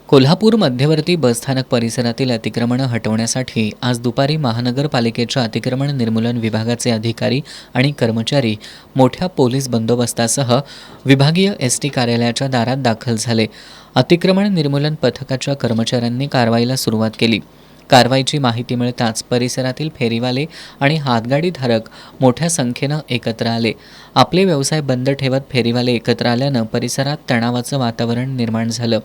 कोल्हापूर मध्यवर्ती बसस्थानक परिसरातील अतिक्रमणं हटवण्यासाठी आज दुपारी महानगरपालिकेच्या अतिक्रमण निर्मूलन विभागाचे अधिकारी आणि कर्मचारी मोठ्या पोलीस बंदोबस्तासह विभागीय एसटी कार्यालयाच्या दारात दाखल झाले. अतिक्रमण निर्मूलन पथकाच्या कर्मचाऱ्यांनी कारवाईला सुरुवात केली. कारवाईची माहिती मिळताच परिसरातील फेरीवाले आणि हातगाडीधारक मोठ्या संख्येनं एकत्र आले. आपले व्यवसाय बंद ठेवत फेरीवाले एकत्र आल्यानं परिसरात तणावाचं वातावरण निर्माण झालं.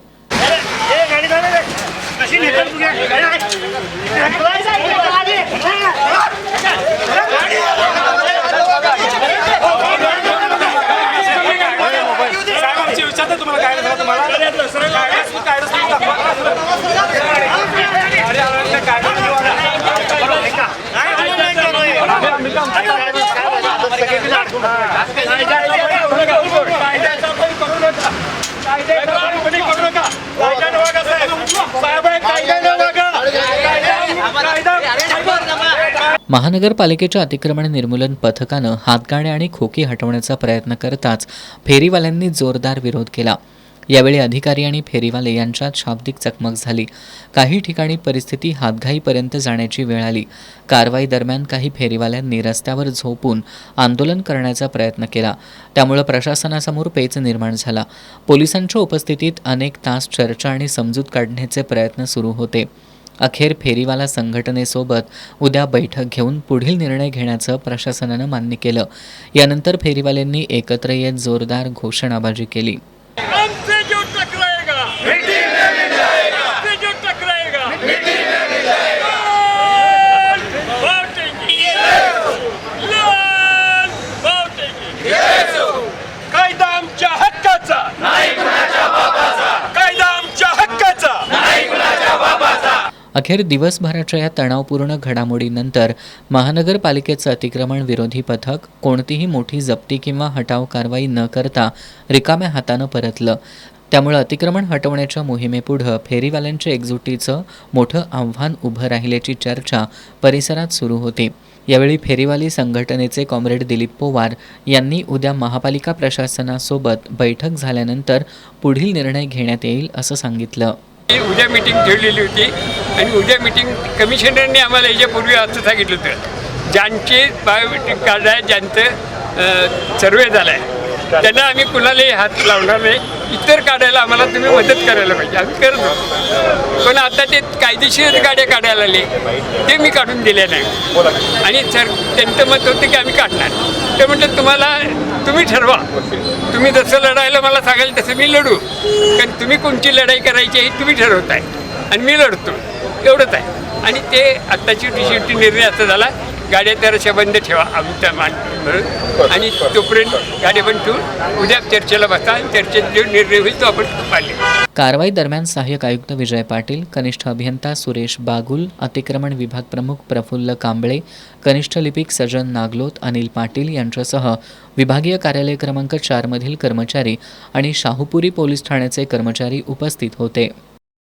महानगरपालिकेच्या अतिक्रमण निर्मूलन पथकानं हातगाड्या आणि खोकी हटवण्याचा प्रयत्न करताच फेरीवाल्यांनी जोरदार विरोध केला. यावेळी अधिकारी आणि फेरीवाले यांच्यात शाब्दिक चकमक झाली. काही ठिकाणी परिस्थिती हातघाईपर्यंत जाण्याची वेळ आली. कारवाई दरम्यान काही फेरीवाल्यांनी रस्त्यावर झोपून आंदोलन करण्याचा प्रयत्न केला. त्यामुळे प्रशासनासमोर पेच निर्माण झाला. पोलिसांच्या उपस्थितीत अनेक तास चर्चा आणि समजूत काढण्याचे प्रयत्न सुरू होते. अखेर फेरीवाला संघटनेसोबत उद्या बैठक घेऊन पुढील निर्णय घेण्याचं प्रशासनानं मान्य केलं. यानंतर फेरीवाल्यांनी एकत्र येत जोरदार घोषणाबाजी केली. अखेर दिवसभराच्या या तणावपूर्ण घडामोडीनंतर महानगरपालिकेचं अतिक्रमण विरोधी पथक कोणतीही मोठी जप्ती किंवा हटाव कारवाई न करता रिकाम्या हातानं परतलं. त्यामुळे अतिक्रमण हटवण्याच्या मोहिमेपुढं फेरीवाल्यांच्या एकजुटीचं मोठं आव्हान उभं राहिल्याची चर्चा परिसरात सुरू होती. यावेळी फेरीवाली संघटनेचे कॉम्रेड दिलीप पोवार यांनी उद्या महापालिका प्रशासनासोबत बैठक झाल्यानंतर पुढील निर्णय घेण्यात येईल असं सांगितलं. उद्या मीटिंग ठेवलेली होती आणि उद्या मीटिंग कमिशनरने आम्हाला याच्यापूर्वी असं सांगितलं होतं, ज्यांचे बायोमेट्रिक कार्ड आहे, ज्यांचं सर्वे झाला आहे त्यांना आम्ही कुणालाही हात लावणार नाही. इतर काढायला आम्हाला तुम्ही मदत करायला पाहिजे. आम्ही करत होतो, पण आता ते कायदेशीर गाड्या काढायला आले ते मी काढून दिले नाही. आणि त्यांचं मत होतं की आम्ही काढणार. ते म्हटलं तुम्ही ठरवा, तुम्ही जसं लढायला मला सांगाल तसं मी लढू, कारण तुम्ही कोणती लढाई करायची हे तुम्ही ठरवताय आणि मी लढतो, एवढंच आहे. आणि ते आत्ताची शेवटी निर्णय असा झाला, गाड्या तर बंद ठेवा आमच्या म्हणून, आणि तोपर्यंत गाड्या बंद ठेवून उद्या चर्चेला बसा आणि चर्चेत जो निर्णय होईल तो आपण पाहिले. कारवाई दरम्यान सहाय्यक आयुक्त विजय पाटील, कनिष्ठ अभियंता सुरेश बागुल, अतिक्रमण विभाग प्रमुख प्रफुल्ल कांबळे, कनिष्ठ लिपिक सजन नागलोत, अनिल पाटील यांच्यासह विभागीय कार्यालय क्रमांक 4 मधील कर्मचारी आणि शाहूपुरी पोलीस ठाण्याचे कर्मचारी उपस्थित होते.